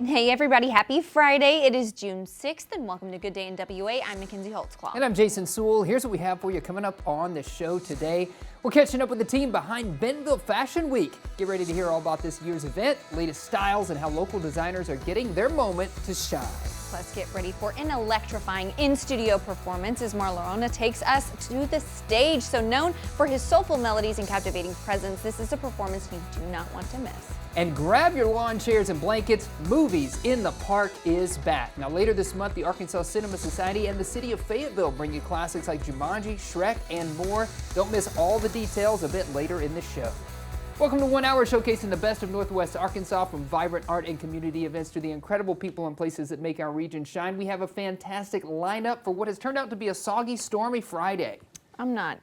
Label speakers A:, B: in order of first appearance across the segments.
A: Hey everybody, happy Friday. It is June 6th and welcome to Good Day NWA. I'm Mackenzie Holtzclaw.
B: And I'm Jason Sewell. Here's what we have for you coming up on the show today. We're catching up with the team behind Bentonville Fashion Week. Get ready to hear all about this year's event, latest styles, and how local designers are getting their moment to shine.
A: Let's get ready for an electrifying in-studio performance as Marlona takes us to the stage. So known for his soulful melodies and captivating presence, this is a performance you do not want to miss.
B: And grab your lawn chairs and blankets. Movies in the Park is back. Now later this month, the Arkansas Cinema Society and the city of Fayetteville bring you classics like Jumanji, Shrek, and more. Don't miss all the details a bit later in the show. Welcome to 1 hour showcasing the best of Northwest Arkansas, from vibrant art and community events to the incredible people and places that make our region shine. We have a fantastic lineup for what has turned out to be a soggy, stormy Friday.
A: I'm not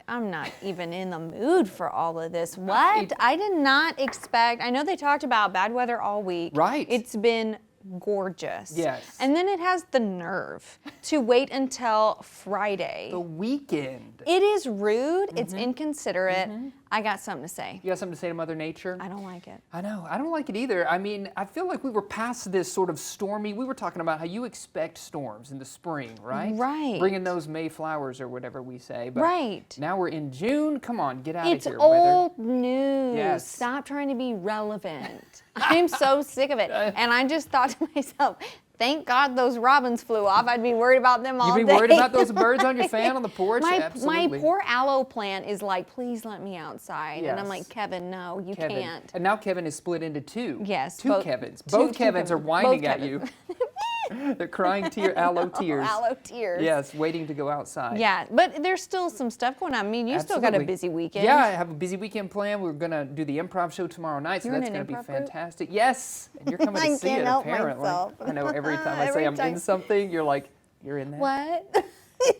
A: even in the mood for all of this. What? I did not expect. I know they talked about bad weather all week.
B: Right.
A: It's been gorgeous.
B: Yes.
A: And then it has the nerve to wait until Friday.
B: The weekend.
A: It is rude. It's inconsiderate. I got something to say.
B: You got something to say to Mother Nature?
A: I don't like it.
B: I know. I don't like it either. I mean, I feel like we were past this sort of stormy. We were talking about how you expect storms in the spring, right?
A: Right.
B: Bringing those May flowers or whatever we say. But
A: right.
B: now we're in June. Come on, get out
A: It's
B: of here, weather.
A: old news.
B: Yes.
A: Stop trying to be relevant. I'm so sick of it. And I I thought to myself, thank God those robins flew off. I'd be worried about them all day.
B: You'd be worried about those birds on your fan on the porch?
A: My
B: Absolutely.
A: poor aloe plant is like, please let me outside.
B: Yes.
A: And I'm like, Kevin, no, you
B: Kevin.
A: can't.
B: And now Kevin is split into two.
A: Yes.
B: Two Kevins. Both Kevins are whining at you. They're crying aloe tears.
A: Aloe tears.
B: Yes, waiting to go outside.
A: Yeah, but there's still some stuff going on. I mean, you still got a busy weekend.
B: Yeah, I have a busy weekend planned. We're going to do the improv show tomorrow night, so
A: You're
B: that's
A: in
B: going to
A: an
B: be
A: improv group?
B: fantastic. Yes, and you're coming to see
A: can't
B: it,
A: help
B: apparently.
A: myself.
B: I know, every time I
A: Every
B: say I'm
A: time.
B: in something, you're like, you're in that?
A: What?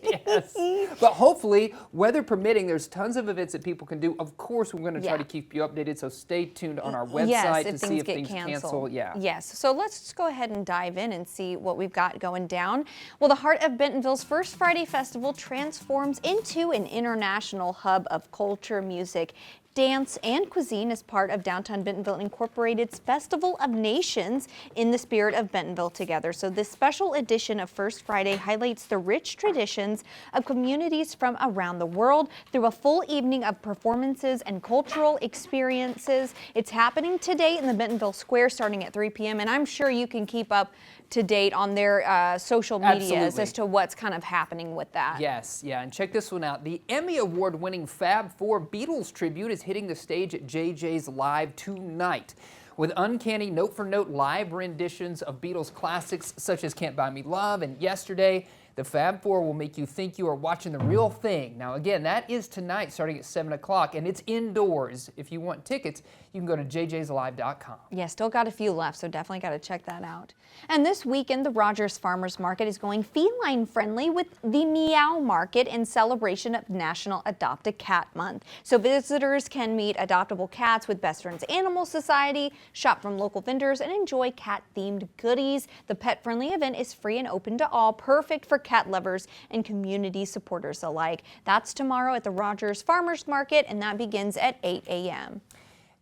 B: Yes. But hopefully, weather permitting, there's tons of events that people can do. Of course, we're going to try to keep you updated, so stay tuned on our website to see if things cancel. Yeah.
A: Yes. So let's just go ahead and dive in and see what we've got going down. Well, the heart of Bentonville's first Friday Festival transforms into an international hub of culture, music, dance, and cuisine as part of Downtown Bentonville Incorporated's Festival of Nations in the spirit of Bentonville Together. So this special edition of First Friday highlights the rich traditions of communities from around the world through a full evening of performances and cultural experiences. It's happening today in the Bentonville Square starting at 3 p.m. and I'm sure you can keep up to date on their social medias as to what's kind of happening with that.
B: Yes, yeah, and check this one out. The Emmy Award-winning Fab Four Beatles tribute is hitting the stage at JJ's Live tonight, with uncanny note-for-note live renditions of Beatles classics such as Can't Buy Me Love and Yesterday. The Fab Four will make you think you are watching the real thing. Now again, that is tonight starting at 7 o'clock, and it's indoors. If you want tickets, you can go to jjslive.com.
A: Yeah, still got a few left, so definitely got to check that out. And this weekend, the Rogers Farmers Market is going feline friendly with the Meow Market in celebration of National Adopt a Cat Month. So visitors can meet adoptable cats with Best Friends Animal Society, shop from local vendors, and enjoy cat-themed goodies. The pet-friendly event is free and open to all, perfect for cat lovers and community supporters alike. That's tomorrow at the Rogers Farmers Market, and that begins at 8 a.m.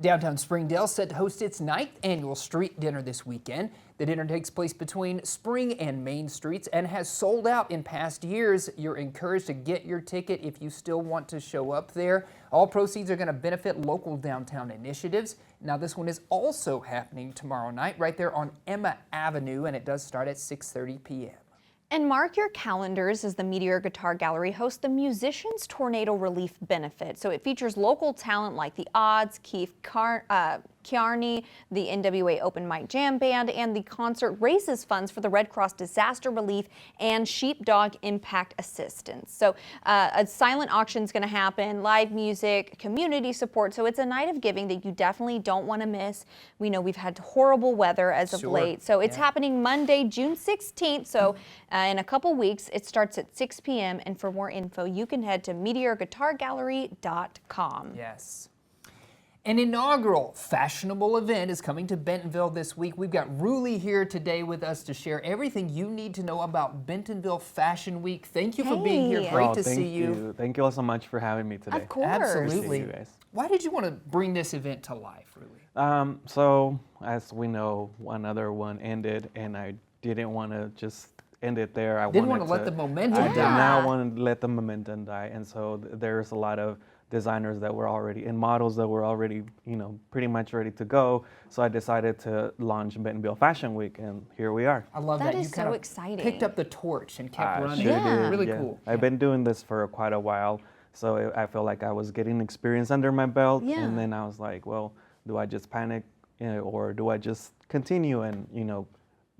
B: Downtown Springdale set to host its 9th annual street dinner this weekend. The dinner takes place between Spring and Main Streets and has sold out in past years. You're encouraged to get your ticket if you still want to show up there. All proceeds are going to benefit local downtown initiatives. Now this one is also happening tomorrow night right there on Emma Avenue, and it does start at 6:30 p.m.
A: And mark your calendars as the Meteor Guitar Gallery hosts the Musicians Tornado Relief Benefit. So it features local talent like the Odds, Keith Kearney, the NWA Open Mic Jam Band, and the concert raises funds for the Red Cross Disaster Relief and Sheepdog Impact Assistance. So a silent auction is going to happen, live music, community support. So it's a night of giving that you definitely don't want to miss. We know we've had horrible weather as of late. So it's happening Monday, June 16th. So in a couple weeks, it starts at 6 p.m. And for more info, you can head to meteorguitargallery.com.
B: Yes. An inaugural fashionable event is coming to Bentonville this week. We've got Ruli here today with us to share everything you need to know about Bentonville Fashion Week. Thank you for being here. Great to see you.
C: Thank you all so much for having me today.
A: Of course.
B: Absolutely.
C: You guys.
B: Why did you want to bring this event to life, Ruli?
C: So as we know, another one ended, and I didn't want to just end it there. I
B: Didn't want
C: wanted
B: to let the momentum
C: I did
B: die.
C: not want to let the momentum die, and so there's a lot of designers that were already and models that were already, pretty much ready to go. So I decided to launch Bentonville Fashion Week, and here we are.
B: I love
A: That
B: that.
A: is
B: You kind
A: so
B: of
A: exciting.
B: picked up the torch and kept running.
C: Sure
A: Yeah.
C: did,
B: Really
C: yeah.
B: cool.
C: I've been doing this for quite a while, so I feel like I was getting experience under my belt,
A: Yeah.
C: and then I was like, well, do I just panic, or do I just continue and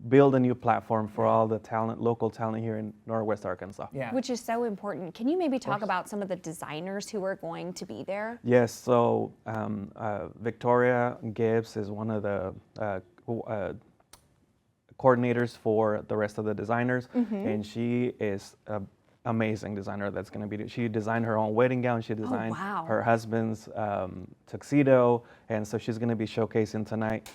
C: build a new platform for all the talent, local talent here in Northwest Arkansas?
B: Yeah.
A: Which is so important. Can you maybe talk about some of the designers who are going to be there?
C: Yes, so Victoria Gibbs is one of the coordinators for the rest of the designers, and she is an amazing designer that's going to be, she designed her own wedding gown, she designed
A: wow.
C: her husband's tuxedo, and so she's going to be showcasing tonight.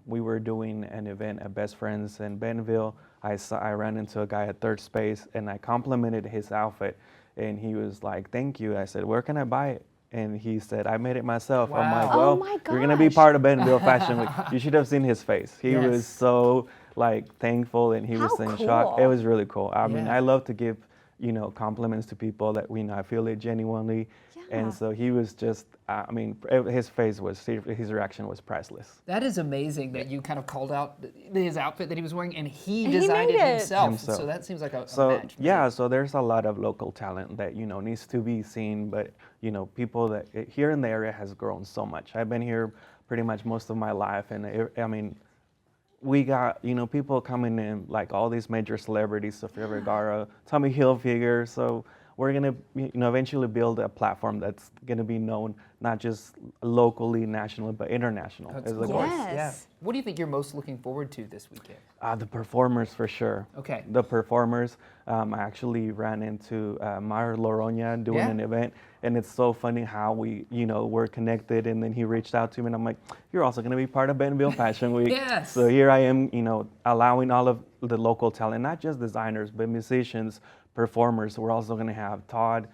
C: We were doing an event at Best Friends in Bentonville. I ran into a guy at Third Space, and I complimented his outfit, and he was like, thank you. I said, where can I buy it? And he said, I made it myself. I'm
B: Wow.
C: like,
A: Oh
C: well,
A: my
C: you're going to be
A: gosh.
C: part of Bentonville Fashion Week. You should have seen his face. He
B: Yes.
C: was so thankful, and he was
A: How
C: in shock.
A: cool.
C: It was really cool. I mean,
B: Yeah.
C: I love to give compliments to people that I feel it genuinely.
A: Yeah.
C: And so he was just, his face was, his reaction was priceless.
B: That is amazing that you kind of called out his outfit that he was wearing and he
A: And he
B: designed
A: made
B: it
A: it.
B: himself. So that seems like a
C: So
B: match.
C: yeah, so there's a lot of local talent that needs to be seen, but people that here in the area has grown so much. I've been here pretty much most of my life, and we got people coming in like all these major celebrities, Sofia Vergara, Tommy Hilfiger. So we're gonna eventually build a platform that's gonna be known not just locally, nationally, but international
B: That's
C: as a
B: cool.
C: goal.
A: Yes.
B: Yeah. What do you think you're most looking forward to this weekend?
C: The performers for sure.
B: Okay.
C: The performers. I actually ran into Mar Loroña doing
B: Yeah.
C: an event, and it's so funny how we, we're connected, and then he reached out to me, and I'm like, you're also going to be part of Bentonville Fashion Week.
B: Yes.
C: So here I am, allowing all of the local talent, not just designers, but musicians, performers. We're also going to have Todd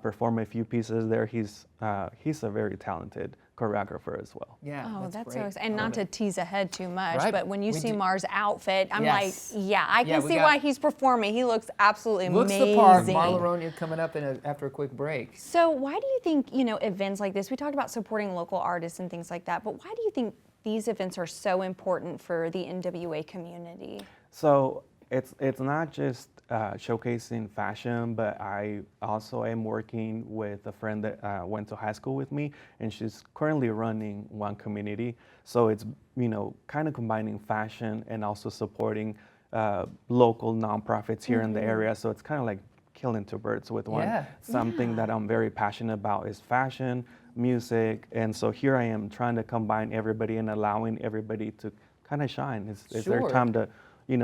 C: perform a few pieces there. He's a very talented choreographer as well.
B: Yeah.
A: Oh, that's so
B: great.
A: exciting. And not to tease ahead too much,
B: Right.
A: but when you
B: We
A: see
B: do-
A: Mar's outfit, I'm
B: Yes.
A: like, yeah, I
B: Yeah,
A: can
B: we
A: see
B: got-
A: why he's performing. He looks absolutely
B: Looks
A: amazing.
B: the part. Mar Loroña coming up after a quick break.
A: So why do you think, events like this, we talked about supporting local artists and things like that, but why do you think these events are so important for the NWA community?
C: So it's not just showcasing fashion, but I also am working with a friend that went to high school with me, and she's currently running one community. So it's kind of combining fashion and also supporting local nonprofits here in the area. So it's kind of like killing two birds with one.
B: Yeah.
C: Something that I'm very passionate about is fashion, music, and so here I am trying to combine everybody and allowing everybody to kind of shine. It's their
B: Sure.
C: time to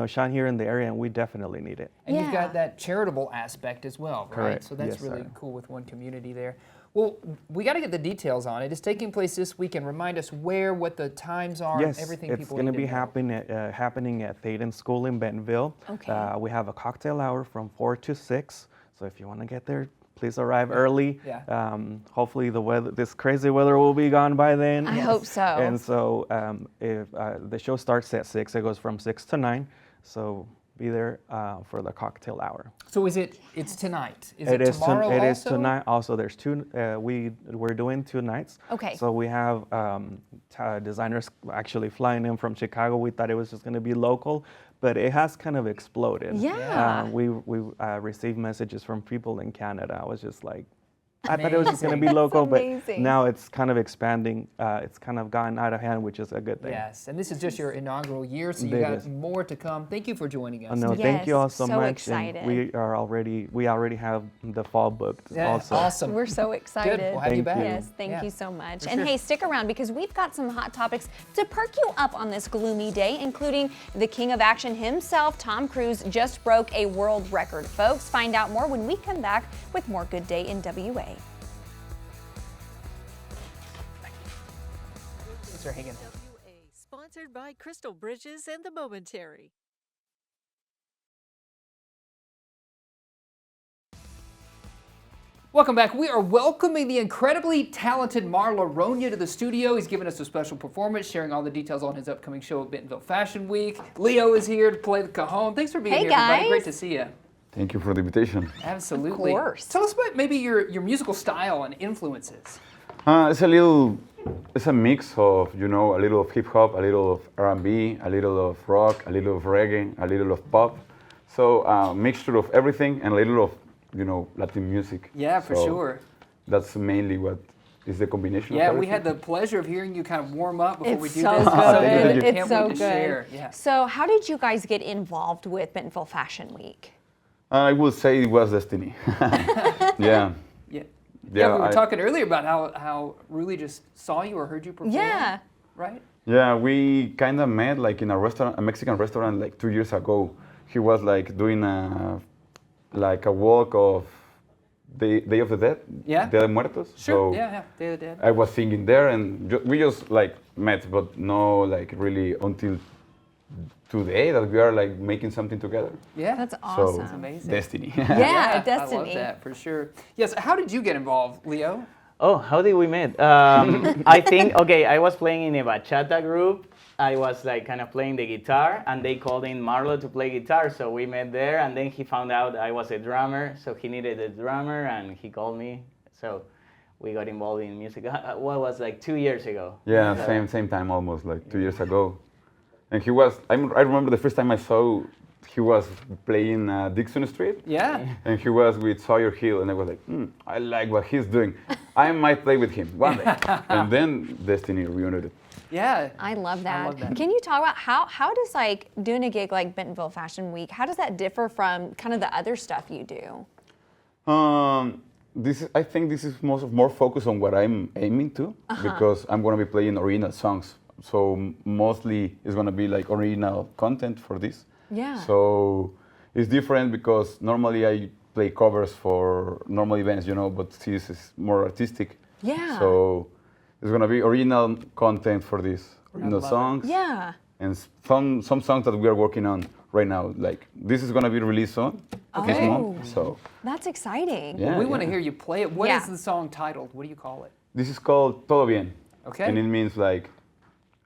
C: shine here in the area, and we definitely need it.
B: And you've
A: Yeah.
B: got that charitable aspect as well, right?
C: Correct.
B: So that's
C: Yes,
B: really
C: sir.
B: cool with one community there. Well, we got to get the details on it. It's taking place this weekend. Remind us what the times are,
C: Yes,
B: and everything
C: it's
B: people
C: going to
B: need
C: be
B: to know.
C: happening at Thaden School in Bentonville.
A: Okay.
C: We have a cocktail hour from 4 to 6, so if you want to get there, please arrive early.
B: Yeah.
C: Hopefully this crazy weather will be gone by then.
A: I hope so.
C: And so if the show starts at 6, it goes from 6 to 9, so be there for the cocktail hour.
B: So it's tonight? Is it tomorrow
C: It
B: also?
C: is tonight. Also, there's two. We're doing 2 nights.
A: Okay.
C: So we have designers actually flying in from Chicago. We thought it was just going to be local, but it has kind of exploded.
A: Yeah.
C: We received messages from people in Canada. I was just like, I thought it was just going to be local, but
A: amazing.
C: now it's kind of expanding. It's kind of gotten out of hand, which is a good thing.
B: Yes, and this is just your inaugural year, so you
C: It
B: got
C: is.
B: more to come. Thank you for joining us.
C: No, thank you all so
A: Yes, so
C: much.
A: excited.
C: And we already have the fall booked
B: Yeah,
C: also.
B: awesome.
A: We're so excited.
B: We'll have you
C: Thank
B: back.
C: you.
A: Yes, thank
B: Yeah.
A: you so much.
B: For
A: And
B: sure.
A: hey, stick around because we've got some hot topics to perk you up on this gloomy day, including the king of action himself, Tom Cruise, just broke a world record. Folks, find out more when we come back with more Good Day NWA.
B: for hanging.
D: NWA, sponsored by Crystal Bridges and The Momentary.
B: Welcome back. We are welcoming the incredibly talented Marla Ronya to the studio. He's given us a special performance, sharing all the details on his upcoming show at Bentonville Fashion Week. Leo is here to play the cajon. Thanks for being here, everybody.
A: Guys.
B: Great to see you.
E: Thank you for the invitation.
B: Absolutely.
A: Of course.
B: Tell us about maybe your musical style and influences.
E: It's a mix of, you know, a little of hip hop, a little of R&B, a little of rock, a little of reggae, a little of pop. So a mixture of everything and a little of, you know, Latin music.
B: Yeah, for
E: So
B: sure.
E: That's mainly what is the combination
B: Yeah,
E: of
B: we
E: everything.
B: had the pleasure of hearing you kind of warm up before we
A: It's
B: do
A: so
B: this.
A: good.
E: Thank you.
A: It's
B: Can't
A: so
B: wait
A: good.
B: to share. Yeah.
A: So how did you guys get involved with Bentonville Fashion Week?
E: I would say it was destiny. Yeah.
B: Yeah, we were
E: I-
B: talking earlier about how Ruli just saw you or heard you perform.
A: Yeah.
B: Right?
E: Yeah, we kind of met like in a restaurant, a Mexican restaurant, like 2 years ago. He was like doing a walk of the Day of the Dead,
B: Yeah.
E: Dia de Muertos.
B: Sure.
E: So
B: Yeah. Day of the Dead.
E: I was singing there, and we just like met, but no, like really until today that we are like making something together.
B: Yeah.
A: That's
E: So
A: awesome.
B: That's amazing.
E: destiny.
A: Yeah,
B: I
A: destiny.
B: love that for sure. Yes. How did you get involved, Leo?
F: Oh, how did we meet? I think, okay, I was playing in a bachata group. I was like kind of playing the guitar, and they called in Marlo to play guitar. So we met there, and then he found out I was a drummer. So he needed a drummer, and he called me. So we got involved in music. What was like 2 years ago?
E: Yeah, same time almost, like 2 years ago. And he was, I remember the first time I saw, he was playing Dixon Street.
B: Yeah.
E: And he was with Sawyer Hill, and I was like, I like what he's doing. I might play with him one day. And then Destiny reunited.
B: Yeah.
A: I love that.
B: love that.
A: Can you talk about how does like doing a gig like Bentonville Fashion Week, how does that differ from kind of the other stuff you do?
E: I think this is more focused on what I'm aiming to, because I'm going to be playing original songs. So mostly it's going to be like original content for this.
A: Yeah.
E: So it's different because normally I play covers for normal events, you know, but this is more artistic.
A: Yeah.
E: So it's going to be original content for this, original
B: love it.
E: songs.
A: Yeah.
E: And some songs that we are working on right now. Like this is going to be released soon, this
A: Okay.
E: month. So
A: That's exciting.
E: yeah,
B: We want to
E: yeah.
B: hear you play it. What is
A: Yeah.
B: the song titled? What do you call it?
E: This is called Todo Bien.
B: Okay.
E: And it means like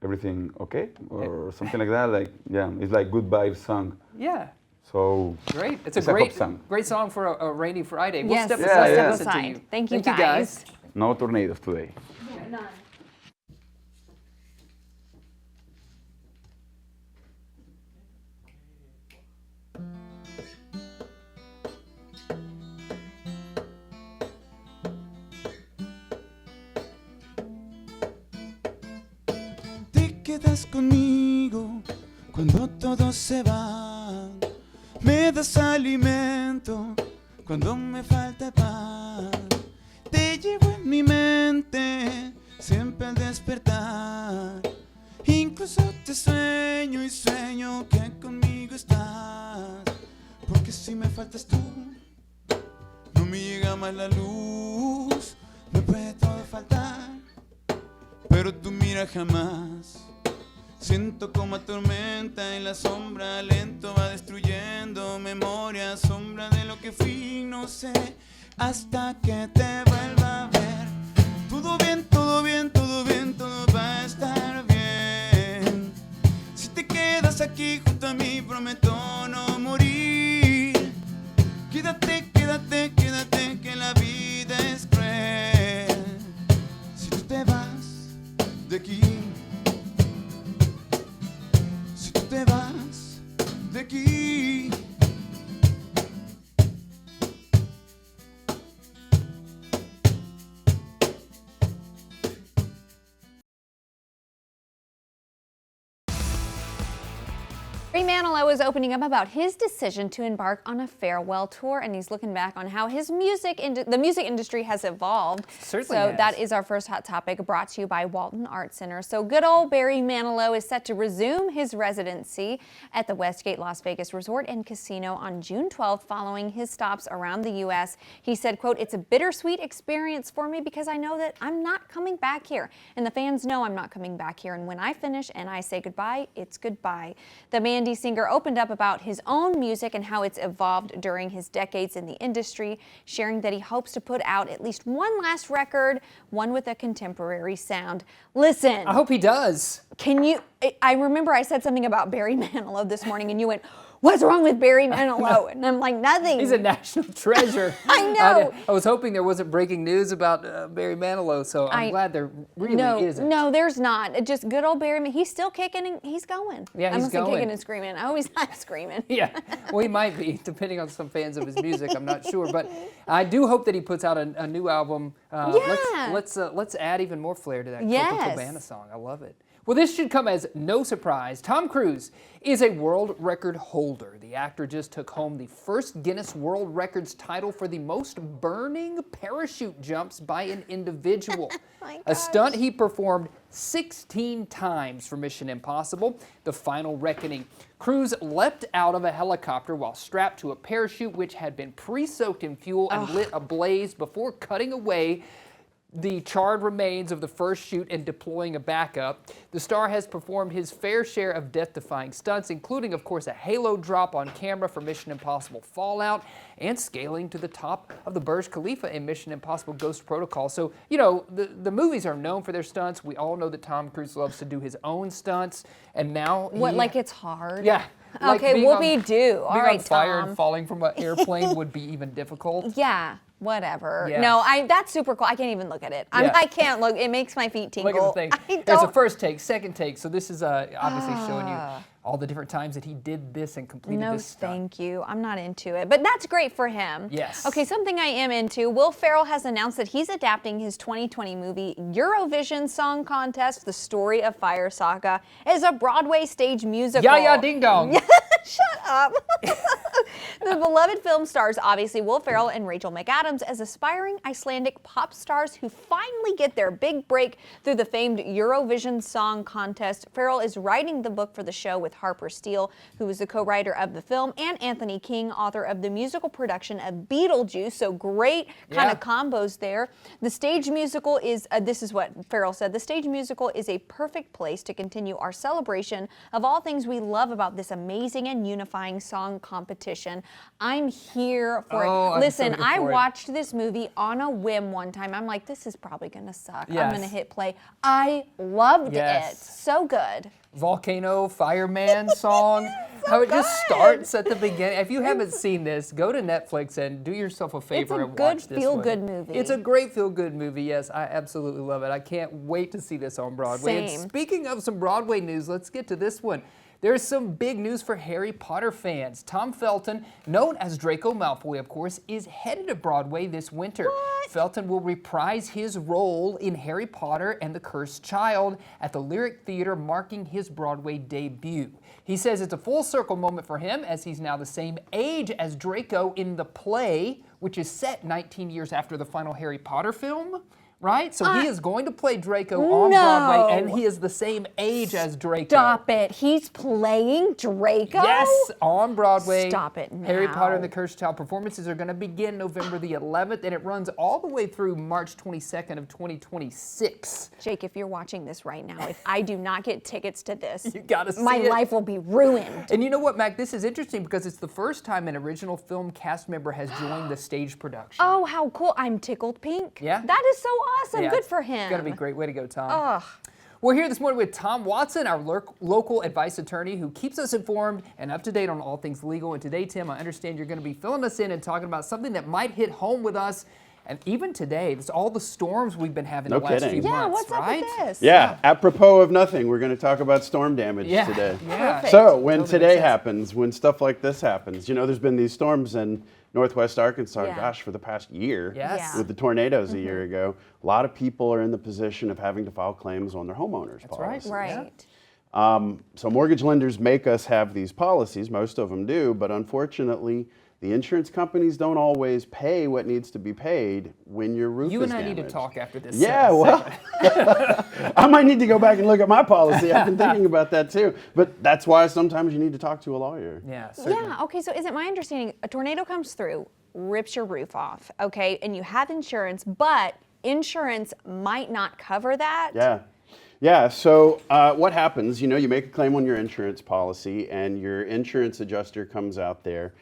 E: everything okay or something like that. Like yeah, it's like good vibes song.
B: Yeah.
E: So
B: Great. It's
E: It's
B: a
E: a
B: great
E: pop song.
B: great song for a rainy Friday. We'll
A: Yes,
B: step
A: let's
B: aside and
E: step
B: listen to
A: aside.
B: you.
A: Thank you,
B: guys.
E: no tornadoes today.
G: Te quedas conmigo cuando todos se van. Me das alimento cuando me falta pan. Te llevo en mi mente siempre al despertar. Incluso te sueño y sueño que conmigo estás. Porque si me faltas tú, no me llega más la luz. Me puede todo faltar, pero tu mira jamás. Siento como tormenta en la sombra, lento va destruyendo memoria, sombra de lo que fui, no sé, hasta que te vuelva a ver. Todo bien, todo bien, todo bien, todo va a estar bien. Si te quedas aquí junto a mí, prometo no morir. Quédate, quédate, quédate, que la vida es cruel. Si tú te vas de aquí, si tú te vas de aquí,
A: Barry Manilow is opening up about his decision to embark on a farewell tour, and he's looking back on how his the music industry has evolved.
B: Certainly
A: So
B: has.
A: that is our first hot topic, brought to you by Walton Art Center. So good old Barry Manilow is set to resume his residency at the Westgate Las Vegas Resort and Casino on June 12th, following his stops around the U.S. He said, quote, "It's a bittersweet experience for me because I know that I'm not coming back here, and the fans know I'm not coming back here. And when I finish and I say goodbye, it's goodbye." The Mandy singer opened up about his own music and how it's evolved during his decades in the industry, sharing that he hopes to put out at least one last record, one with a contemporary sound. Listen,
B: I hope he does.
A: I remember I said something about Barry Manilow this morning and you went, "What's wrong with Barry Manilow?" And I'm like, nothing.
B: He's a national treasure.
A: I know.
B: I was hoping there wasn't breaking news about Barry Manilow, so I'm glad there really isn't.
A: No, there's not. Just good old Barry. He's still kicking and he's going.
B: Yeah, he's
A: I must be
B: going.
A: kicking and screaming. I always like screaming.
B: Yeah, well, he might be, depending on some fans of his music. I'm not sure, but I do hope that he puts out a new album.
A: Yeah.
B: Let's add even more flair to that
A: Yes.
B: Copacabana song. I love it. Well, this should come as no surprise. Tom Cruise is a world record holder. The actor just took home the first Guinness World Records title for the most burning parachute jumps by an individual. A stunt he performed 16 times for Mission Impossible: The Final Reckoning. Cruise leapt out of a helicopter while strapped to a parachute which had been pre-soaked in fuel and lit ablaze before cutting away the charred remains of the first chute and deploying a backup. The star has performed his fair share of death-defying stunts, including, of course, a halo drop on camera for Mission Impossible Fallout and scaling to the top of the Burj Khalifa in Mission Impossible Ghost Protocol. So, you know, the movies are known for their stunts. We all know that Tom Cruise loves to do his own stunts, and now
A: Like it's hard?
B: Yeah. Like
A: Okay,
B: being
A: whoopee-doo. All
B: being
A: right,
B: on fire
A: Tom.
B: and falling from an airplane would be even difficult.
A: Yeah, whatever.
B: Yeah.
A: No, that's super cool. I can't even look at it.
B: Yeah.
A: I can't look. It makes my feet tingle.
B: Look at the thing.
A: I
B: There's a
A: don't-
B: first take, second take. So this is obviously showing you all the different times that he did this and completed
A: No,
B: this stunt.
A: thank you. I'm not into it, but that's great for him.
B: Yes.
A: Okay, something I am into. Will Ferrell has announced that he's adapting his 2020 movie Eurovision Song Contest: The Story of Fire Saga as a Broadway stage musical.
B: Yeah, yeah, ding dong.
A: Shut up. The beloved film stars, obviously, Will Ferrell and Rachel McAdams as aspiring Icelandic pop stars who finally get their big break through the famed Eurovision Song Contest. Ferrell is writing the book for the show with Harper Steele, who is the co-writer of the film, and Anthony King, author of the musical production of Beetlejuice. So great kind of combos there. The stage musical is, this is what Ferrell said, the stage musical is a perfect place to continue our celebration of all things we love about this amazing and unifying song competition. I'm here for
B: Oh,
A: it.
B: I'm
A: Listen,
B: so here
A: I
B: for it.
A: watched this movie on a whim one time. I'm like, this is probably gonna suck. I'm
B: Yes.
A: gonna hit play. I loved
B: Yes.
A: it. So good.
B: Volcano Fireman song. How it just
A: good.
B: starts at the beginning. If you haven't seen this, go to Netflix and do yourself a favor
A: a
B: and
A: good
B: watch this
A: feel-good
B: one.
A: movie.
B: It's a great feel-good movie. Yes, I absolutely love it. I can't wait to see this on Broadway.
A: Same.
B: And speaking of some Broadway news, let's get to this one. There's some big news for Harry Potter fans. Tom Felton, known as Draco Malfoy, of course, is headed to Broadway this winter. Felton will reprise his role in Harry Potter and the Cursed Child at the Lyric Theater, marking his Broadway debut. He says it's a full circle moment for him, as he's now the same age as Draco in the play, which is set 19 years after the final Harry Potter film. Right? So he is going to play Draco on Broadway, and he is the same age as Draco.
A: Stop it. He's playing Draco?
B: Yes, on Broadway.
A: Stop it
B: Harry Potter and
A: now.
B: the Cursed Child performances are going to begin November the 11th, and it runs all the way through March 22nd of 2026.
A: Jake, if you're watching this right now, if I do not get tickets to this,
B: You gotta see
A: my
B: it.
A: life will be ruined.
B: And you know what, Mac? This is interesting because it's the first time an original film cast member has joined the stage production.
A: Oh, how cool. I'm tickled pink.
B: Yeah?
A: That is so awesome.
B: Yeah,
A: Good
B: it's
A: for him.
B: Gonna be great. Way to go, Tom.
A: Ugh.
B: We're here this morning with Tom Watson, our local advice attorney who keeps us informed and up to date on all things legal. And today, Tim, I understand you're going to be filling us in and talking about something that might hit home with us. And even today, it's all the storms we've been having
H: No
B: the last
H: kidding.
B: few
A: Yeah,
B: months,
A: what's up
B: right?
A: with this?
H: Yeah, apropos of nothing, we're going to talk about storm damage
B: Yeah.
H: today.
B: Yeah.
A: Perfect.
H: So when
B: Totally
H: today
B: makes sense.
H: happens, when stuff like this happens, you know, there's been these storms in Northwest Arkansas,
A: Yeah.
H: gosh, for the past year.
B: Yes.
A: Yeah.
H: With the tornadoes a year ago, a lot of people are in the position of having to file claims on their homeowners
B: That's right.
H: policy.
A: Right.
H: So mortgage lenders make us have these policies, most of them do, but unfortunately, the insurance companies don't always pay what needs to be paid when your roof
B: You
H: is
B: and I
H: damaged.
B: need to talk after this.
H: Yeah, well, I might need to go back and look at my policy. I've been thinking about that too. But that's why sometimes you need to talk to a lawyer.
B: Yeah, certainly.
A: Yeah, okay, so is it my understanding a tornado comes through, rips your roof off, okay, and you have insurance, but insurance might not cover that?
H: Yeah. Yeah, so what happens, you make a claim on your insurance policy and your insurance adjuster comes out there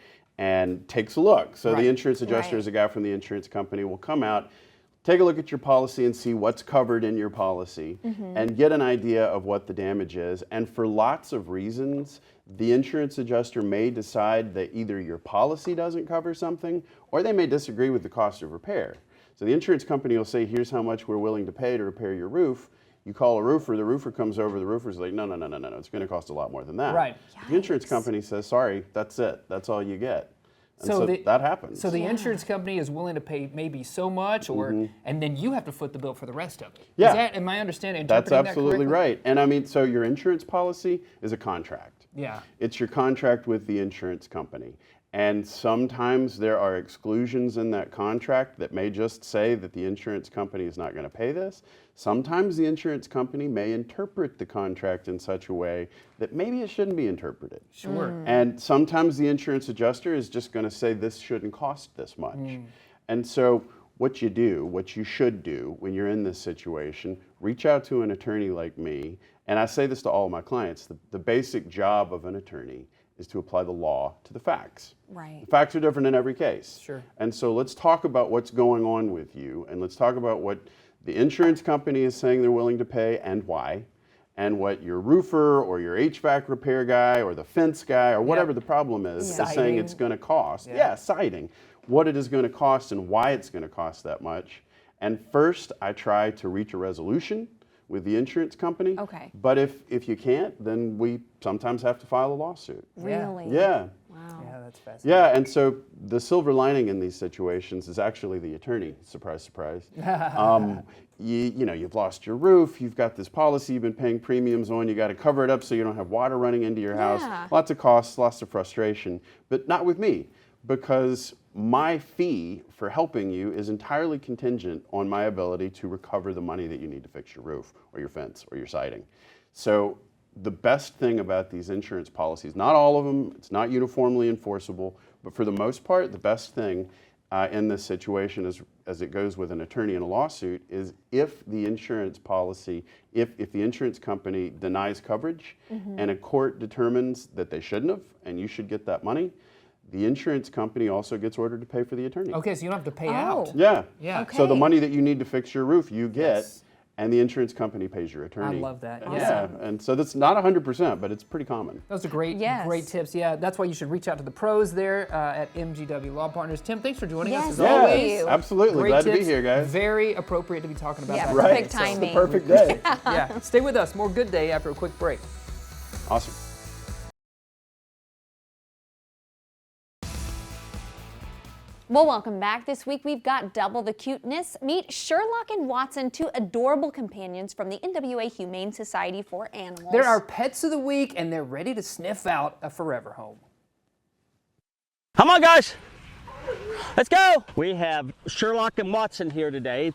H: and takes a look. So the insurance adjuster is a guy from the insurance company, will come out, take a look at your policy and see what's covered in your policy and get an idea of what the damage is. And for lots of reasons, the insurance adjuster may decide that either your policy doesn't cover something or they may disagree with the cost of repair. So the insurance company will say, here's how much we're willing to pay to repair your roof. You call a roofer, the roofer comes over, the roofer's like, no, it's going to cost a lot more than that.
B: Right.
H: The insurance company says, sorry, that's it. That's all you get. And so that happens.
B: So the insurance company is willing to pay maybe so much, or and then you have to foot the bill for the rest of it.
H: Yeah.
B: Am I understanding?
H: That's absolutely
B: that
H: right. And I mean, so your insurance policy is a contract.
B: Yeah.
H: It's your contract with the insurance company. And sometimes there are exclusions in that contract that may just say that the insurance company is not going to pay this. Sometimes the insurance company may interpret the contract in such a way that maybe it shouldn't be interpreted.
B: Sure.
H: And sometimes the insurance adjuster is just going to say this shouldn't cost this much. And so what you should do when you're in this situation, reach out to an attorney like me. And I say this to all of my clients, the basic job of an attorney is to apply the law to the facts.
A: Right.
H: The facts are different in every case.
B: Sure.
H: And so let's talk about what's going on with you, and let's talk about what the insurance company is saying they're willing to pay and why, and what your roofer or your HVAC repair guy or the fence guy or whatever the problem is saying it's going to cost. Yeah, siding. What it is going to cost and why it's going to cost that much. And first, I try to reach a resolution with the insurance company.
A: Okay.
H: But if you can't, then we sometimes have to file a lawsuit.
A: Really?
H: Yeah.
A: Wow.
B: Yeah, that's fascinating.
H: Yeah, and so the silver lining in these situations is actually the attorney. Surprise, surprise. You've lost your roof, you've got this policy you've been paying premiums on, you got to cover it up so you don't have water running into your house. Lots of costs, lots of frustration, but not with me, because my fee for helping you is entirely contingent on my ability to recover the money that you need to fix your roof or your fence or your siding. So the best thing about these insurance policies, not all of them, it's not uniformly enforceable, but for the most part, the best thing in this situation, as it goes with an attorney in a lawsuit, is if the insurance policy, if the insurance company denies coverage and a court determines that they shouldn't have and you should get that money, the insurance company also gets ordered to pay for the attorney.
B: Okay, so you don't have to pay out.
H: Yeah.
B: Yeah.
A: Okay.
H: So the money that you need to fix your roof, you get, and the insurance company pays your attorney.
B: I love that.
H: Yeah, and so that's not 100%, but it's pretty common.
B: Those are great tips. Yeah, that's why you should reach out to the pros there at MGW Law Partners. Tim, thanks for joining us as
A: Yes,
B: always.
A: thank you.
H: Absolutely.
B: Great
H: Glad to
B: tips.
H: be here, guys.
B: Very appropriate to be talking about
A: Yeah,
B: that.
A: perfect
H: It's
A: timing.
H: the perfect day.
B: Yeah, stay with us. More Good Day after a quick break.
H: Awesome.
A: Well, welcome back. This week we've got double the cuteness. Meet Sherlock and Watson, two adorable companions from the NWA Humane Society for Animals.
B: They're our pets of the week, and they're ready to sniff out a forever home.
I: Come on, guys. Let's go. We have Sherlock and Watson here today.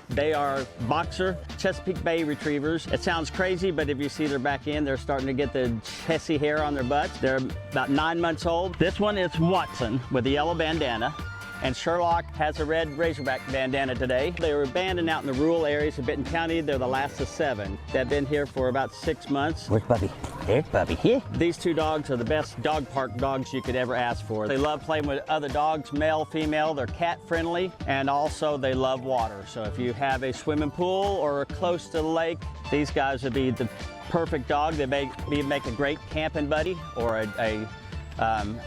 I: They are boxer Chesapeake Bay retrievers. It sounds crazy, but if you see their back end, they're starting to get the chesty hair on their butts. They're about 9 months old. This one is Watson with the yellow bandana, and Sherlock has a red Razorback bandana today. They were abandoned out in the rural areas of Benton County. They're the last of 7. They've been here for about 6 months. Where's Bubby? There's Bubby here. These 2 dogs are the best dog park dogs you could ever ask for. They love playing with other dogs, male, female. They're cat friendly, and also they love water. So if you have a swimming pool or close to the lake, these guys would be the perfect dog. They make a great camping buddy or a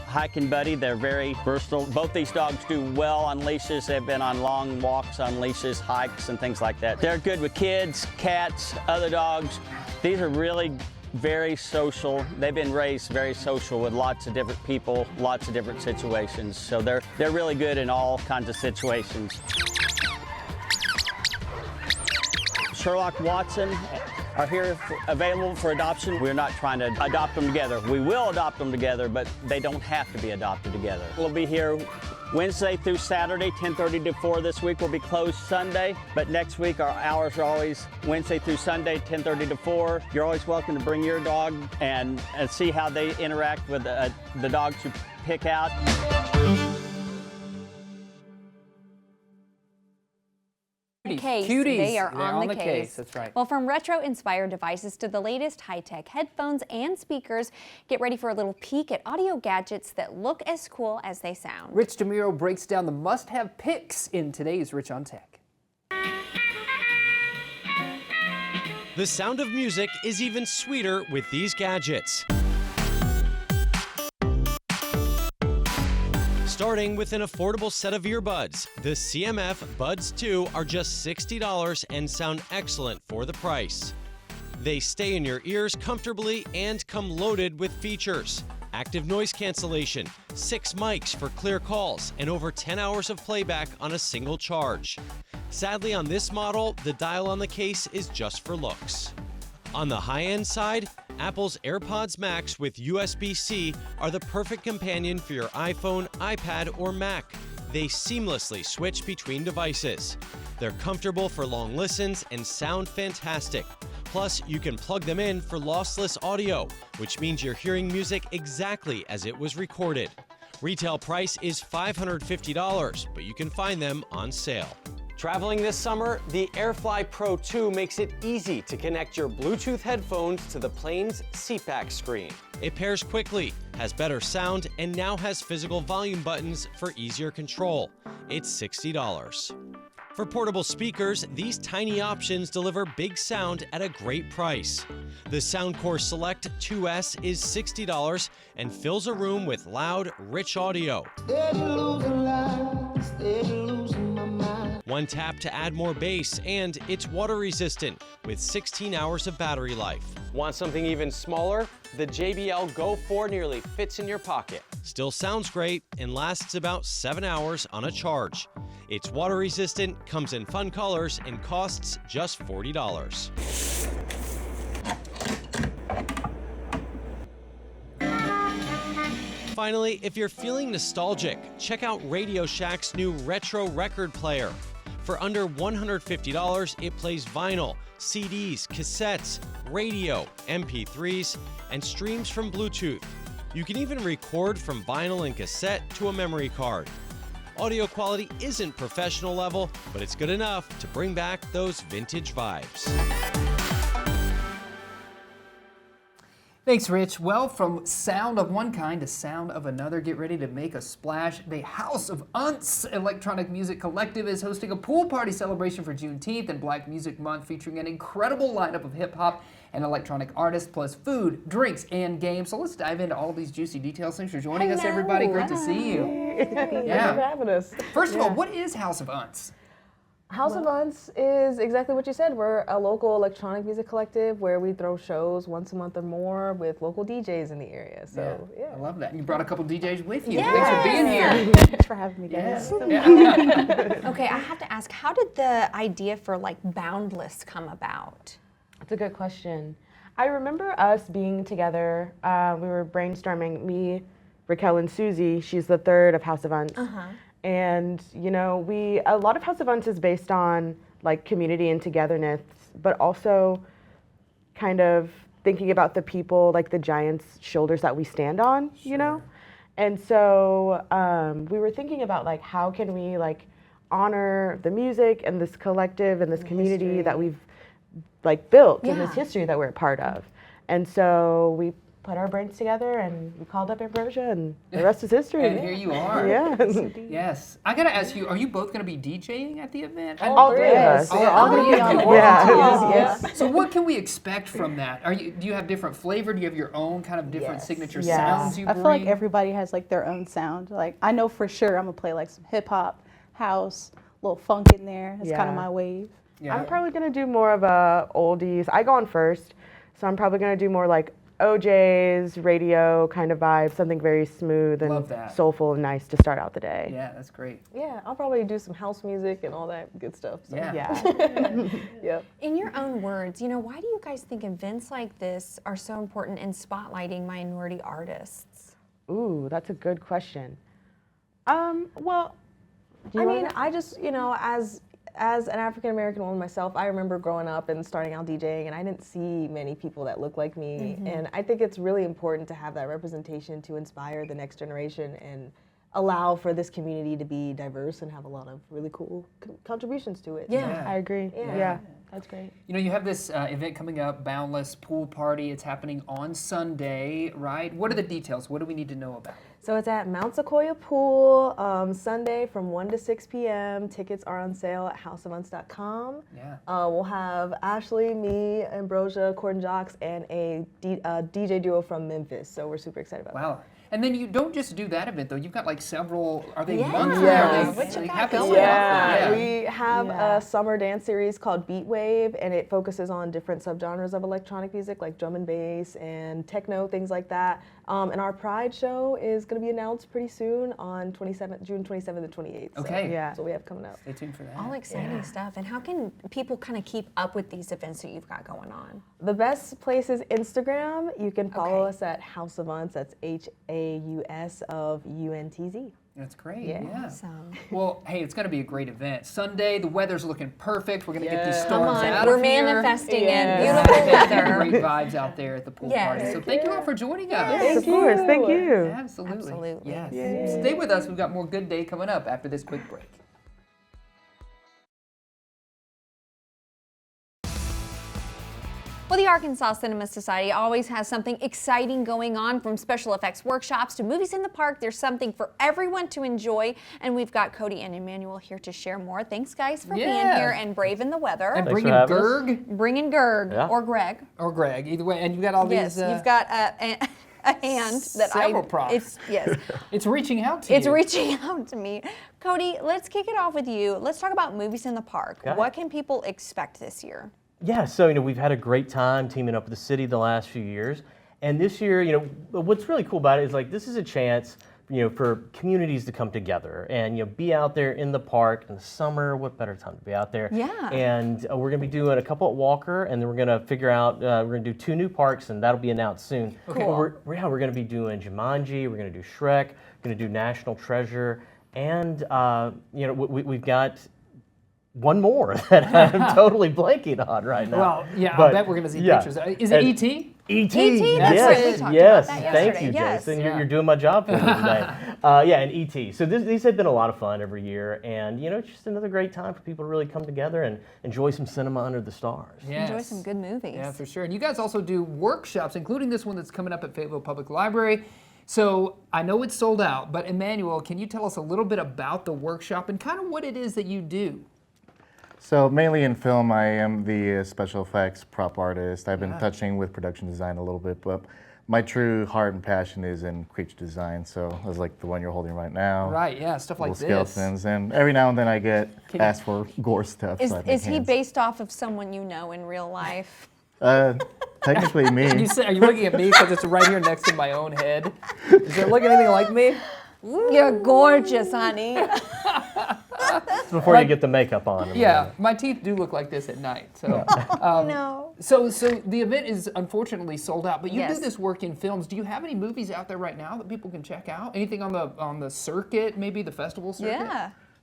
I: hiking buddy. They're very versatile. Both these dogs do well on leashes. They've been on long walks on leashes, hikes, and things like that. They're good with kids, cats, other dogs. These are really very social. They've been raised very social with lots of different people, lots of different situations. So they're really good in all kinds of situations. Sherlock, Watson are here available for adoption. We're not trying to adopt them together. We will adopt them together, but they don't have to be adopted together. We'll be here Wednesday through Saturday, 10:30 to 4 this week. We'll be closed Sunday, but next week our hours are always Wednesday through Sunday, 10:30 to 4. You're always welcome to bring your dog and see how they interact with the dogs you pick out.
A: Case.
B: Cuties.
A: They are
B: They're
A: on the case.
B: That's right.
A: Well, from retro-inspired devices to the latest high-tech headphones and speakers, get ready for a little peek at audio gadgets that look as cool as they sound.
B: Rich DeMuro breaks down the must-have picks in today's Rich on Tech.
J: The sound of music is even sweeter with these gadgets. Starting with an affordable set of earbuds, the CMF Buds 2 are just $60 and sound excellent for the price. They stay in your ears comfortably and come loaded with features. Active noise cancellation, 6 mics for clear calls, and over 10 hours of playback on a single charge. Sadly, on this model, the dial on the case is just for looks. On the high-end side, Apple's AirPods Max with USB-C are the perfect companion for your iPhone, iPad, or Mac. They seamlessly switch between devices. They're comfortable for long listens and sound fantastic. Plus, you can plug them in for lossless audio, which means you're hearing music exactly as it was recorded. Retail price is $550, but you can find them on sale. Traveling this summer, the AirFly Pro 2 makes it easy to connect your Bluetooth headphones to the plane's seatback screen. It pairs quickly, has better sound, and now has physical volume buttons for easier control. It's $60. For portable speakers, these tiny options deliver big sound at a great price. The Soundcore Select 2S is $60 and fills a room with loud, rich audio. One tap to add more bass, and it's water resistant with 16 hours of battery life. Want something even smaller? The JBL Go 4 nearly fits in your pocket. Still sounds great and lasts about 7 hours on a charge. It's water resistant, comes in fun colors, and costs just $40. Finally, if you're feeling nostalgic, check out Radio Shack's new retro record player. For under $150, it plays vinyl, CDs, cassettes, radio, MP3s, and streams from Bluetooth. You can even record from vinyl and cassette to a memory card. Audio quality isn't professional level, but it's good enough to bring back those vintage vibes.
B: Thanks, Rich. Well, from sound of one kind to sound of another, get ready to make a splash. The House of Unts Electronic Music Collective is hosting a pool party celebration for Juneteenth and Black Music Month, featuring an incredible lineup of hip-hop and electronic artists, plus food, drinks, and games. So let's dive into all these juicy details. Thanks for joining us, everybody. Great to see you.
K: Thank you for having us.
B: First of all, what is House of Unts?
K: House of Unts is exactly what you said. We're a local electronic music collective where we throw shows once a month or more with local DJs in the area. So, yeah.
B: I love that. And you brought a couple DJs with you.
A: Yes.
B: Thanks for being here.
K: Thanks for having me, guys.
A: Okay, I have to ask, how did the idea for like Boundless come about?
K: That's a good question. I remember us being together. We were brainstorming, me, Raquel, and Susie. She's the third of House of Unts. And, you know, a lot of House of Unts is based on like community and togetherness, but also kind of thinking about the people, like the giants' shoulders that we stand on, you know? And so we were thinking about like, how can we like honor the music and this collective and this community that we've like built in this history that we're a part of. And so we put our brains together and we called up Ambrosia, and the rest is history.
B: And here you are. Yes. I gotta ask you, are you both gonna be DJing at the event?
K: All three of us.
B: We're all gonna be on board.
K: Yes.
B: So what can we expect from that? Do you have different flavor? Do you have your own kind of different signature sounds you bring?
L: I feel like everybody has like their own sound. Like I know for sure I'm gonna play like some hip hop, house, a little funk in there. It's kind of my wave.
K: I'm probably gonna do more of a oldies. I go on first, so I'm probably gonna do more like OJ's radio kind of vibe, something very smooth and
B: Love that.
K: soulful and nice to start out the day.
B: Yeah, that's great.
M: Yeah, I'll probably do some house music and all that good stuff. So.
B: Yeah.
M: Yep.
A: In your own words, you know, why do you guys think events like this are so important in spotlighting minority artists?
K: Ooh, that's a good question. Well,
M: I mean, I just, you know, as an African American woman myself, I remember growing up and starting out DJing, and I didn't see many people that look like me. And I think it's really important to have that representation to inspire the next generation and allow for this community to be diverse and have a lot of really cool contributions to it.
B: Yeah.
K: I agree. Yeah, that's great.
B: You know, you have this event coming up, Boundless Pool Party. It's happening on Sunday, right? What are the details? What do we need to know about it?
M: So it's at Mount Sequoia Pool, Sunday from 1 to 6 p.m. Tickets are on sale at houseofevents.com.
B: Yeah.
M: We'll have Ashley, me, Ambrosia, Corden Jocks, and a DJ duo from Memphis. So we're super excited about that.
B: Wow. And then you don't just do that event, though. You've got like several, are they
A: Yeah.
B: monthly?
A: Yeah.
B: Are they,
A: What you
B: they
A: got
B: happen
A: going
B: so
A: on?
B: often? Yeah.
M: We have a summer dance series called Beat Wave, and it focuses on different subgenres of electronic music like drum and bass and techno, things like that. And our Pride show is going to be announced pretty soon on June 27th and 28th.
B: Okay.
M: So that's what we have coming up.
B: Stay tuned for that.
A: All exciting stuff. And how can people kind of keep up with these events that you've got going on?
M: The best place is Instagram. You can follow
A: Okay.
M: us at House of Unts. That's HAUS of UNTZ.
B: That's great.
M: Yeah.
B: Yeah.
A: Awesome.
B: Well, hey, it's going to be a great event. Sunday, the weather's looking perfect. We're going to get these
M: Yeah.
A: Come
B: storms
A: on,
B: out
A: we're
B: of here.
A: manifesting
M: Yeah.
A: it. Beautiful weather.
B: Great vibes out there at the pool
A: Yes.
B: party. So thank you all for joining us.
K: Yes, of course. Thank you.
B: Absolutely.
A: Absolutely.
B: Yes. Stay with us. We've got more Good Day coming up after this quick break.
A: Well, the Arkansas Cinema Society always has something exciting going on, from special effects workshops to movies in the park. There's something for everyone to enjoy, and we've got Cody and Emmanuel here to share more. Thanks, guys, for being
B: Yeah.
A: here and braving the weather.
B: And
I: Thanks
B: bringing
I: for having us.
B: Gerg
A: Bringing Gerg
I: Yeah.
A: or Greg.
B: or Greg, either way. And you got all
A: Yes,
B: these.
A: you've got a hand that
B: Several props.
A: It's yes,
B: It's reaching out to
A: it's
B: you.
A: reaching out to me. Cody, let's kick it off with you. Let's talk about movies in the park.
I: Okay.
A: What can people expect this year?
I: Yeah, so we've had a great time teaming up with the city the last few years, and this year, what's really cool about it is this is a chance, for communities to come together and be out there in the park in the summer. What better time to be out there?
A: Yeah.
I: And we're going to be doing a couple at Walker, and then we're going to figure out we're going to do 2 new parks, and that'll be announced soon.
B: Okay.
A: Cool.
I: We're going to be doing Jumanji. We're going to do Shrek. We're going to do National Treasure, and we've got one more that I'm totally blanking on right now.
B: Well, yeah, I
I: But,
B: bet we're going to see
I: yeah.
B: pictures. Is it
I: And-
B: E.T.?
I: E.T.
A: that's
I: yes,
A: right. We talked
I: yes.
A: about that
I: Thank
A: yesterday.
I: you,
A: Yes.
I: Jason.
B: Yeah.
I: You're doing my job for me today. Yeah, and E.T. So these have been a lot of fun every year, and it's just another great time for people to really come together and enjoy some cinema under the stars.
B: Yes.
A: Enjoy some good movies.
B: Yeah, for sure. And you guys also do workshops, including this one that's coming up at Fayetteville Public Library. So I know it's sold out, but Emmanuel, can you tell us a little bit about the workshop and kind of what it is that you do?
N: So mainly in film, I am the special effects prop artist. I've been touching with production design a little bit, but my true heart and passion is in creature design. So it's like the one you're holding right now.
B: Right, yeah, stuff like
N: Little
B: this.
N: skeletons, and every now and then I get asked for gore stuff. so I make
A: Is he
N: hands.
A: based off of someone you know in real life?
N: Technically me.
B: Are you looking at me because it's right here next to my own head? Does it look anything like me?
A: You're gorgeous, honey.
I: Before you get the makeup on.
B: Yeah, my teeth do look like this at night. So,
A: No.
B: so the event is unfortunately sold out. But you
A: Yes.
B: do this work in films. Do you have any movies out there right now that people can check out? Anything on the circuit, maybe the festival circuit?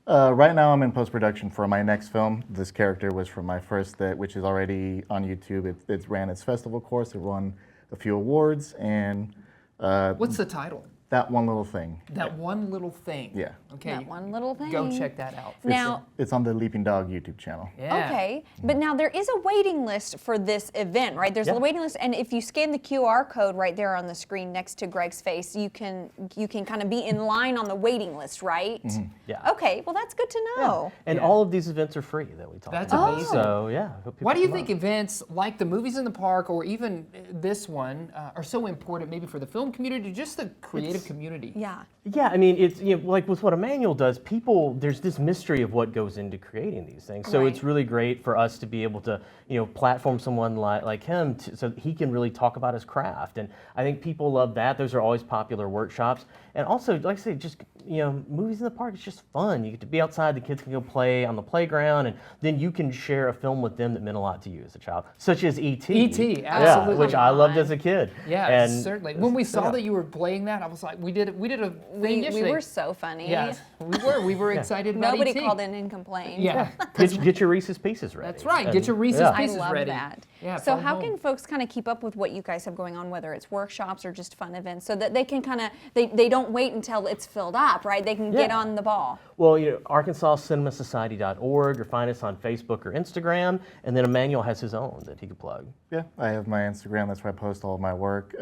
A: Yeah.
N: Right now I'm in post-production for my next film. This character was from my first, which is already on YouTube. It ran its festival course. It won a few awards, and
B: What's the title?
N: That One Little Thing.
B: That One Little Thing.
N: Yeah.
B: Okay.
A: That one little thing.
B: Go check that out.
A: Now,
N: It's on the Leaping Dog YouTube channel.
B: Yeah.
A: okay, but now there is a waiting list for this event, right? There's a waiting list, and if you scan the QR code right there on the screen next to Greg's face, you can kind of be in line on the waiting list, right?
I: Yeah.
A: Okay, well that's good to know.
I: And all of these events are free that we talked
B: That's
I: about.
B: amazing.
I: So yeah. hope people
B: Why do you
I: come
B: think
I: out.
B: events like the movies in the park, or even this one, are so important? Maybe for the film community, just the creative good community.
A: Yeah.
O: Yeah, I mean, it's like with what Emmanuel does, there's this mystery of what goes into creating these things. So it's really great for us to be able to, platform someone like him so he can really talk about his craft. And I think people love that. Those are always popular workshops. And also, like I say, just, movies in the park, it's just fun. You get to be outside, the kids can go play on the playground, and then you can share a film with them that meant a lot to you as a child, such as E.T.
B: E.T., absolutely.
O: Yeah, which I loved as a kid.
B: Yeah,
O: and
B: certainly. When we saw that you were playing that, I was like, we did a thing yesterday.
A: We were so funny.
B: Yes, we were excited about
A: Nobody
B: E.T.
A: called in and complained.
B: Yeah.
O: Get your Reese's Pieces ready.
B: That's right. Get your Reese's Pieces
A: I love
B: ready.
A: that.
B: Yeah,
A: so
B: phone
A: how
B: home.
A: can folks kind of keep up with what you guys have going on, whether it's workshops or just fun events, so that they can kind of, they don't wait until it's filled up, right? They can get on the ball.
O: Well, ArkansasCinemaSociety.org, or find us on Facebook or Instagram, and then Emmanuel has his own that he could plug.
N: Yeah, I have my Instagram. That's where I post all of my work.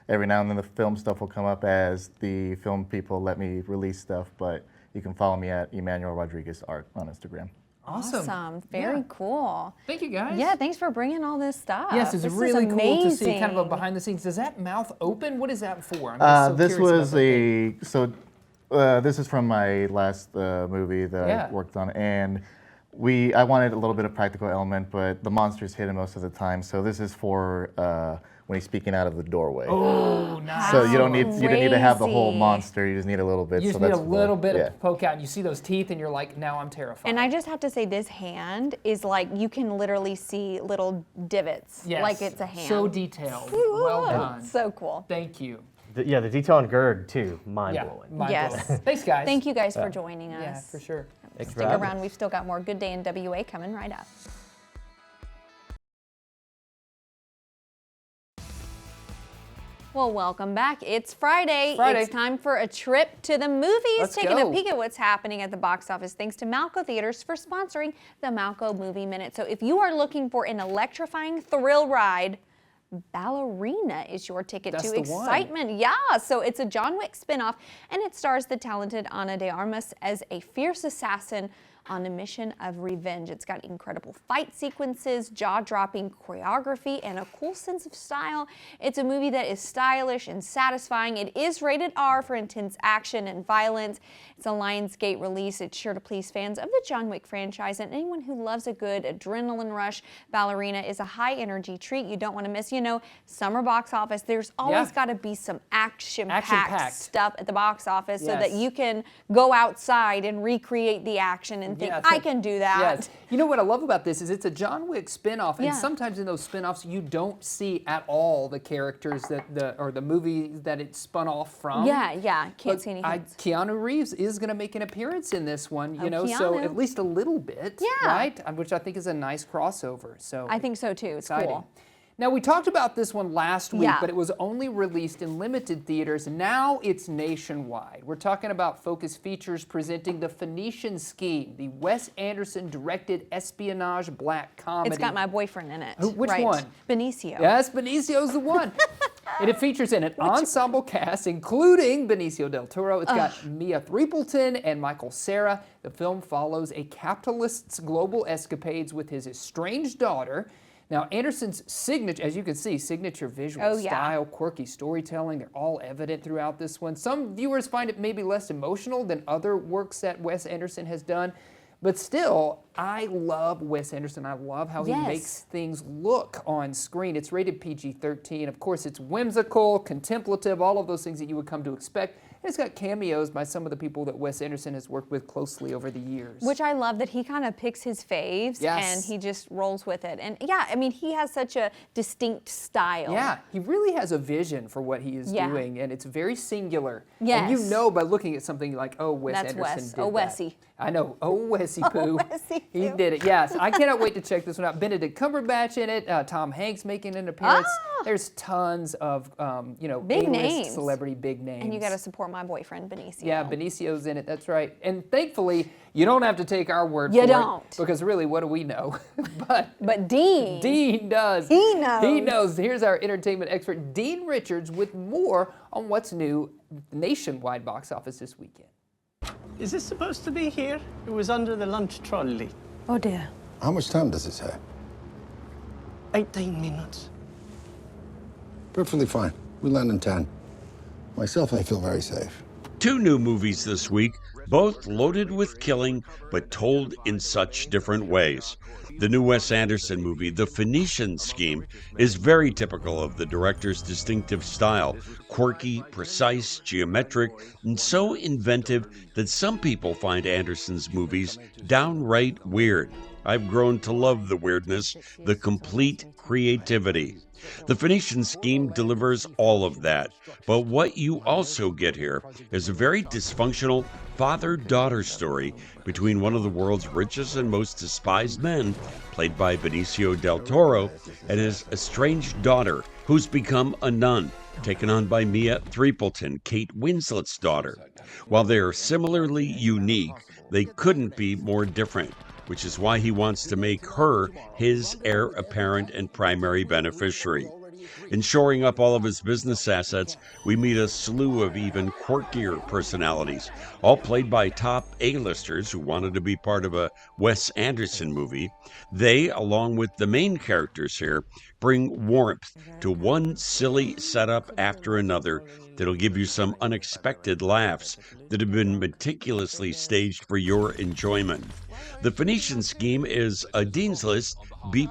N: Every now and then the film stuff will come up as the film people let me release stuff, but you can follow me at Emmanuel Rodriguez Art on Instagram.
A: Awesome. Very cool.
B: Thank you, guys.
A: Yeah, thanks for bringing all this stuff.
B: Yes, it's
A: this
B: really
A: is
B: cool to see
A: amazing.
B: kind of a behind the scenes. Does that mouth open? What is that for? I'm just so
N: This
B: curious
N: was
B: about that.
N: this is from my last movie that
B: Yeah.
N: I worked on, and I wanted a little bit of practical element, but the monster's hidden most of the time. So this is for when he's speaking out of the doorway.
B: Oh, nice.
N: So you don't need to have the whole
A: Crazy.
N: monster. You just need a little bit.
B: You just
N: so
B: need a
N: that's
B: little
N: fun.
B: bit
N: Yeah.
B: of poke out, and you see those teeth, and you're like, now I'm terrified.
A: And I just have to say, this hand is like, you can literally see little divots,
B: Yes.
A: like it's a hand.
B: So detailed. Well done.
A: So cool.
B: Thank you.
O: The detail on Gerg, too, mind-blowing.
A: Yes.
B: Thanks, guys.
A: Thank you guys for joining us.
B: Yeah, for sure.
O: Thanks for
A: Stick
O: having
A: around.
O: us.
A: We've still got more Good Day NWA coming right up. Well, welcome back. It's Friday. It's time for a trip to the movies.
B: Let's
A: Taking
B: go.
A: a peek at what's happening at the box office. Thanks to Malco Theaters for sponsoring the Malco Movie Minute. So if you are looking for an electrifying thrill ride, Ballerina is your ticket
B: That's
A: to
B: the one.
A: excitement. Yeah, so it's a John Wick spinoff, and it stars the talented Ana de Armas as a fierce assassin on a mission of revenge. It's got incredible fight sequences, jaw-dropping choreography, and a cool sense of style. It's a movie that is stylish and satisfying. It is rated R for intense action and violence. It's a Lionsgate release. It's sure to please fans of the John Wick franchise and anyone who loves a good adrenaline rush. Ballerina is a high-energy treat you don't want to miss. Summer box office, there's always got to be some action-packed stuff at the box office so that you can go outside and recreate the action and think, I can do that.
B: Yes. You know what I love about this is it's a John Wick spinoff, and
A: Yeah.
B: sometimes in those spinoffs you don't see at all the characters or the movie that it spun off from.
A: Yeah, can't see any hints.
B: Keanu Reeves is going to make an appearance in this one, so
A: Keanu.
B: at least a little bit,
A: Yeah.
B: right? Which I think is a nice crossover. So
A: I think so too. It's
B: exciting.
A: cool.
B: Now, we talked about this one last week,
A: Yeah.
B: but it was only released in limited theaters. Now it's nationwide. We're talking about Focus Features presenting The Phoenician Scheme, the Wes Anderson-directed espionage black comedy.
A: It's got my boyfriend in it.
B: Which
A: right.
B: one?
A: Benicio.
B: Yes, Benicio's the one. And it features an ensemble cast, including Benicio del Toro. It's got Mia Threepleton and Michael Cera. The film follows a capitalist's global escapades with his estranged daughter. Now, Anderson's signature, as you can see, signature visual style, quirky storytelling, they're all evident throughout this one. Some viewers find it maybe less emotional than other works that Wes Anderson has done. But still, I love Wes Anderson. I love how he makes things look on screen. It's rated PG-13. Of course, it's whimsical, contemplative, all of those things that you would come to expect. And it's got cameos by some of the people that Wes Anderson has worked with closely over the years.
A: Which I love that he kind of picks his faves and he just rolls with it. And yeah, I mean, he has such a distinct style.
B: Yeah, he really has a vision for what he is doing, and it's very singular.
A: Yes.
B: And you know by looking at something like, oh, Wes
A: That's
B: Anderson
A: Wes.
B: did
A: Oh,
B: that.
A: Wessie.
B: I know. Oh, Wessie poo.
A: Wessie
B: He
A: poo.
B: did it. Yes. I cannot wait to check this one out. Benedict Cumberbatch in it. Tom Hanks making an appearance. There's tons of,
A: Big
B: A-list
A: names.
B: celebrity big names.
A: And you got to support my boyfriend, Benicio.
B: Yeah, Benicio's in it. That's right. And thankfully, you don't have to take our word
A: You
B: for
A: don't.
B: it. Because really, what do we know?
A: But Dean.
B: Dean does.
A: He knows.
B: He knows. Here's our entertainment expert, Dean Richards, with more on what's new nationwide box office this weekend.
P: Is this supposed to be here? It was under the lunch trolley.
A: Oh, dear.
Q: How much time does it say?
P: 18 minutes.
Q: Perfectly fine. We land in 10. Myself, I feel very safe.
R: 2 new movies this week, both loaded with killing, but told in such different ways. The new Wes Anderson movie, The Phoenician Scheme, is very typical of the director's distinctive style, quirky, precise, geometric, and so inventive that some people find Anderson's movies downright weird. I've grown to love the weirdness, the complete creativity. The Phoenician Scheme delivers all of that, but what you also get here is a very dysfunctional father-daughter story between one of the world's richest and most despised men, played by Benicio del Toro, and his estranged daughter, who's become a nun, taken on by Mia Threepleton, Kate Winslet's daughter. While they are similarly unique, they couldn't be more different, which is why he wants to make her his heir apparent and primary beneficiary. In shoring up all of his business assets, we meet a slew of even quirkier personalities, all played by top A-listers who wanted to be part of a Wes Anderson movie. They, along with the main characters here, bring warmth to one silly setup after another that'll give you some unexpected laughs that have been meticulously staged for your enjoyment. The Phoenician Scheme is a Dean's List B+.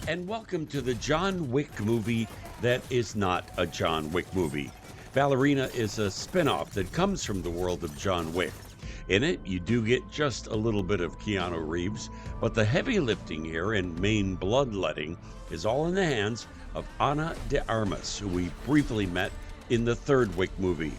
R: And welcome to the John Wick movie that is not a John Wick movie. Ballerina is a spin-off that comes from the world of John Wick. In it, you do get just a little bit of Keanu Reeves, but the heavy lifting here and main bloodletting is all in the hands of Ana de Armas, who we briefly met in the third Wick movie.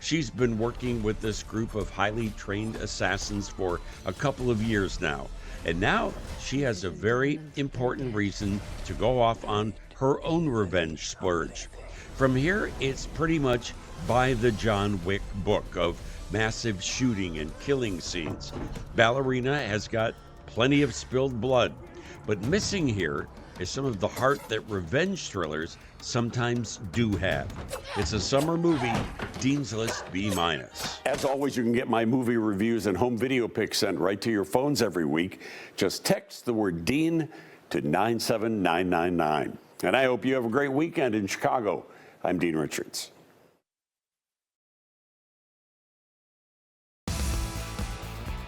R: She's been working with this group of highly trained assassins for a couple of years now, and now she has a very important reason to go off on her own revenge splurge. From here, it's pretty much by the John Wick book of massive shooting and killing scenes. Ballerina has got plenty of spilled blood, but missing here is some of the heart that revenge thrillers sometimes do have. It's a summer movie, Dean's List B-.
S: As always, you can get my movie reviews and home video pics sent right to your phones every week. Just text the word Dean to 97999. And I hope you have a great weekend in Chicago. I'm Dean Richards.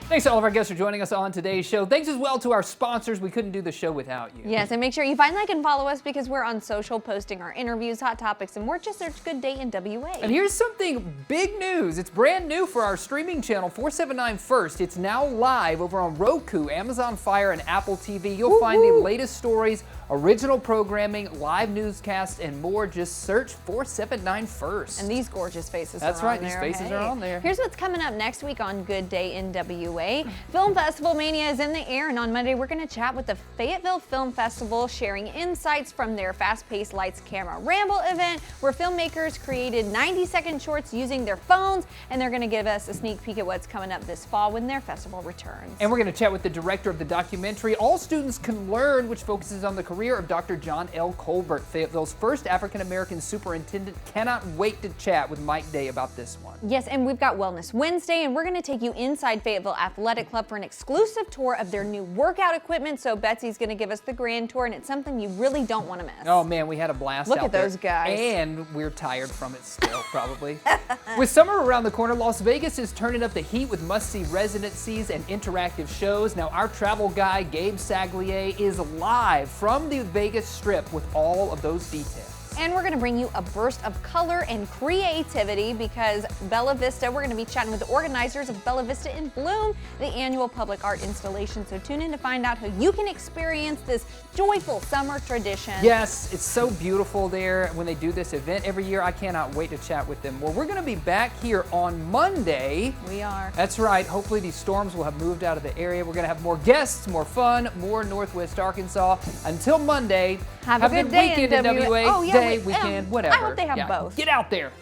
B: Thanks to all of our guests for joining us on today's show. Thanks as well to our sponsors. We couldn't do the show without you.
A: Yes, and make sure you find, like, and follow us because we're on social posting our interviews, hot topics, and more. Just search Good Day NWA.
B: And here's something big news. It's brand new for our streaming channel, 479 First. It's now live over on Roku, Amazon Fire, and Apple TV. You'll find the latest stories, original programming, live newscasts, and more. Just search 479 First.
A: And these gorgeous faces
B: That's
A: are on
B: right,
A: there.
B: these faces are on there.
A: Here's what's coming up next week on Good Day NWA. Film Festival Mania is in the air, and on Monday we're going to chat with the Fayetteville Film Festival, sharing insights from their fast-paced Lights Camera Ramble event, where filmmakers created 90-second shorts using their phones, and they're going to give us a sneak peek at what's coming up this fall when their festival returns.
B: And we're going to chat with the director of the documentary All Students Can Learn, which focuses on the career of Dr. John L. Colbert, Fayetteville's first African-American superintendent. Cannot wait to chat with Mike Day about this one.
A: Yes, and we've got Wellness Wednesday, and we're going to take you inside Fayetteville Athletic Club for an exclusive tour of their new workout equipment. So Betsy's going to give us the grand tour, and it's something you really don't want to miss.
B: Oh man, we had a blast
A: Look
B: out
A: at
B: there.
A: those guys.
B: And we're tired from it still, probably. With summer around the corner, Las Vegas is turning up the heat with must-see residencies and interactive shows. Now, our travel guy, Gabe Saglier, is live from the Vegas Strip with all of those details.
A: And we're going to bring you a burst of color and creativity because Bella Vista, we're going to be chatting with the organizers of Bella Vista in Bloom, the annual public art installation. So tune in to find out how you can experience this joyful summer tradition.
B: Yes, it's so beautiful there when they do this event every year. I cannot wait to chat with them. Well, we're going to be back here on Monday.
A: We are.
B: That's right. Hopefully these storms will have moved out of the area. We're going to have more guests, more fun, more Northwest Arkansas. Until Monday,
A: have a good
B: weekend in WA.
A: Oh, yeah,
B: Day, weekend, whatever.
A: I hope they have both.
B: Get out there.